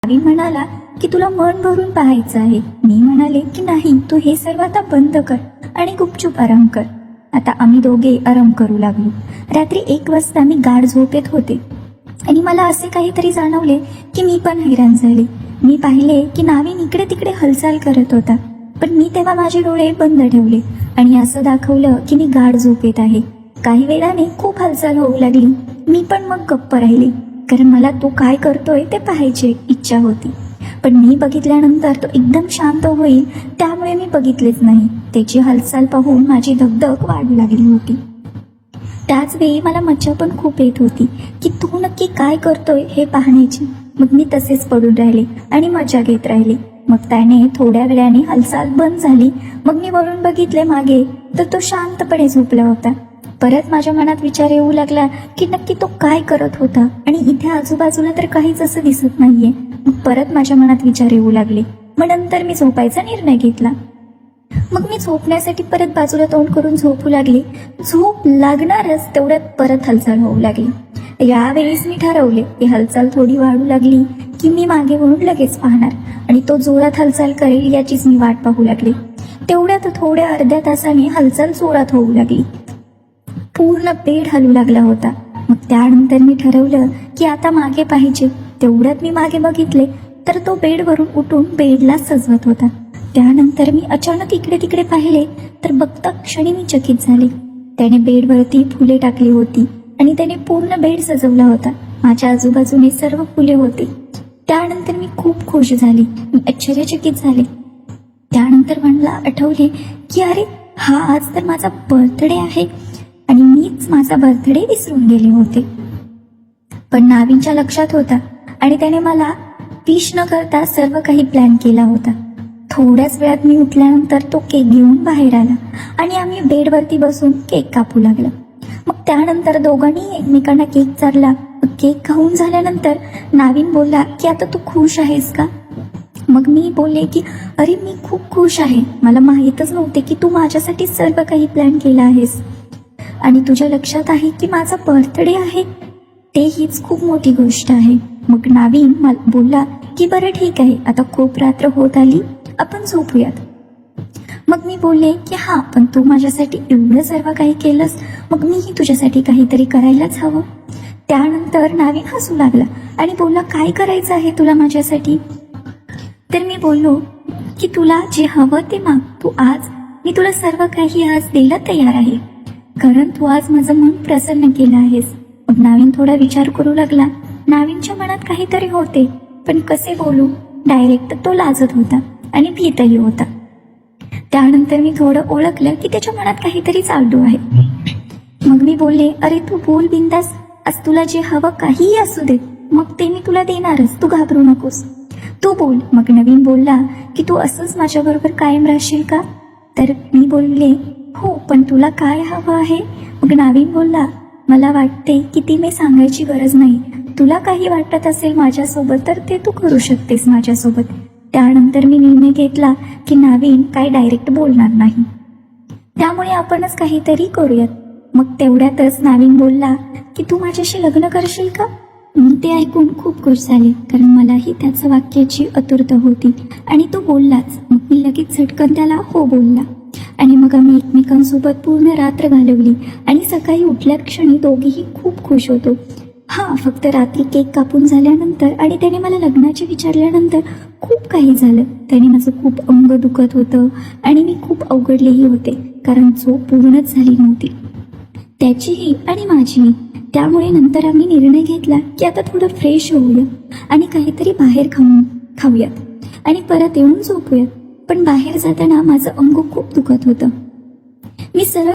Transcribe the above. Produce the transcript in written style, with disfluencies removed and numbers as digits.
नाविन म्हणाला की तुला मन भरून पाहायचं आहे. मी म्हणाले की नाही, तू हे सर्व आता बंद कर आणि गुपचूप आराम कर. आता आम्ही दोघे आराम करू लागलो. रात्री 1 वाजता मी गाढ झोपेत होते आणि मला असे काहीतरी जाणवले की मी पण हैराण झाले. मी पाहिले की नाविन इकडे तिकडे हालचाल करत होता, पण मी तेव्हा माझे डोळे बंद ठेवले आणि असं दाखवलं की मी गाढ झोपेत आहे. काही वेळाने खूप हालचाल होऊ लागली. मी पण मग गप्प राहिले, कारण मला तो काय करतोय ते पाहायची इच्छा होती. पण मी बघितल्यानंतर तो एकदम शांत होईल त्यामुळे मी बघितलेच नाही. त्याची हालचाल पाहून माझी धगधग वाढू लागली होती. त्याच वेळी मला मज्जा पण खूप येत होती की तो नक्की काय करतोय हे पाहण्याची. मग मी तसेच पडून राहिले आणि मजा घेत राहिले. मग त्याने थोड्या वेळाने हालचाल बंद झाली. मग मी वरून बघितले मागे, तर तो शांतपणे झोपला होता. परत माझ्या मनात विचार येऊ लागला की नक्की तो काय करत होता आणि इथे आजूबाजूला तर काहीच असं दिसत नाहीये. मग परत माझ्या मनात विचार येऊ लागले. मग नंतर मी झोपायचा निर्णय घेतला. मग मी झोपण्यासाठी परत बाजूला तोंड करून झोपू लागले. झोप लागणारच तेवढ्यात परत हालचाल होऊ लागली. यावेळेस मी ठरवले की हालचाल थोडी वाढू लागली की मी मागे वळून लगेच पाहणार आणि तो जोरात हालचाल करेल याचीच मी वाट पाहू लागली. तेवढ्यात थोड्या अर्ध्या तासाने हालचाल जोरात होऊ लागली. पूर्ण बेड हलू लागला होता. मग त्यानंतर मी ठरवलं की आता मागे पाहिजे. तेवढ्यात मी मागे बघितले तर तो बेडवरून उठून बेडला सजवत होता. त्यानंतर मी अचानक इकडे तिकडे पाहिले तर बघता क्षणी मी चकित झाले. त्याने बेडवरती फुले टाकली होती आणि त्याने पूर्ण बेड सजवला होता. माझ्या आजूबाजूने सर्व फुले होती. त्यानंतर मी खूप खुश झाली. मी आश्चर्यचकित झाले. त्यानंतर मला आठवले की अरे, हा आज तर माझा बर्थडे आहे आणि मीच माझा बर्थडे विसरून गेले होते. पण नाविनच्या लक्षात होता आणि त्याने मला विश न करता सर्व काही प्लॅन केला होता. थोड्याच वेळात मी उठल्यानंतर तो केक घेऊन बाहेर आला आणि आम्ही बेडवरती बसून केक कापू लागलो. मग त्यानंतर दोघांनी एकमेकांना केक चारला. केक खाऊन झाल्यानंतर नाविन बोलला की आता तू खुश आहेस का? मग मी बोलले की अरे, मी खूप खुश आहे. मला माहीतच नव्हते की तू माझ्यासाठी सर्व काही प्लॅन केला आहेस आणि तुझ्या लक्षात आहे की माझा बर्थडे आहे. ते हीच खूप मोठी गोष्ट आहे. मग नाविन मला बोलला की बरं ठीक आहे, आता खूप रात्र होत आली, आपण झोपूयात. मग मी बोलले की हां, पण तू माझ्यासाठी एवढं सर्व काही केलंस, मग मीही तुझ्यासाठी काहीतरी करायलाच हवं. त्यानंतर नाविन हसू लागला आणि बोलला काय करायचं आहे तुला माझ्यासाठी? तर मी बोललो की तुला जे हवं ते माग. तू आज, मी तुला सर्व काही आज द्यायला तयार आहे, कारण तू आज माझं मन प्रसन्न केलं आहेस. मग नाविन थोडा विचार करू लागला. नाविनच्या मनात काहीतरी होते, पण कसे बोलू? डायरेक्ट तो लाजत होता आणि भीतही होता. त्यानंतर मी थोडं ओळखलं की त्याच्या मनात काहीतरी चालू आहे. मग मी बोलले अरे, तू बोल बिंदास, आज तुला जे हवं काहीही असू दे, मग ते मी तुला देणारच, तू घाबरू नकोस, तू बोल. मग नवीन बोलला की तू असंच माझ्याबरोबर कायम राहशील का? तर मी बोलले हो, पण तुला काय हवं आहे? मग नाविन बोलला मला वाटते की ती मी सांगायची गरज नाही. तुला काही वाटत असेल माझ्यासोबत तर ते तू करू शकतेस माझ्यासोबत. त्यानंतर मी निर्णय घेतला की नाविन काय डायरेक्ट बोलणार नाही, त्यामुळे आपणच काहीतरी करूयात. मग तेवढ्यातच नाविन बोलला की तू माझ्याशी लग्न करशील का? मी ते ऐकून खूप खुश झाले, कारण मलाही त्याचं वाक्याची आतुरता होती आणि तो बोललाच. मग मी लगेच झटकन त्याला हो बोलला आणि मग आम्ही एकमेकांसोबत पूर्ण रात्र घालवली आणि सकाळी उठल्या क्षणी दोघेही खूप खुश होतो. हां, फक्त रात्री केक कापून झाल्यानंतर आणि त्याने मला लग्नाचे विचारल्यानंतर खूप काही झालं. त्याने माझं खूप अंग दुखत होतं आणि मी खूप अवघडलेही होते, कारण झोप पूर्णच झाली नव्हती, त्याचीही आणि माझीही. त्यामुळे नंतर आम्ही निर्णय घेतला की आता थोडं फ्रेश होऊया आणि काहीतरी बाहेर खाऊयात आणि परत येऊन झोपूयात. पण बाहेर जाताना माझं अंग खूप दुखत होतं. मी सरळ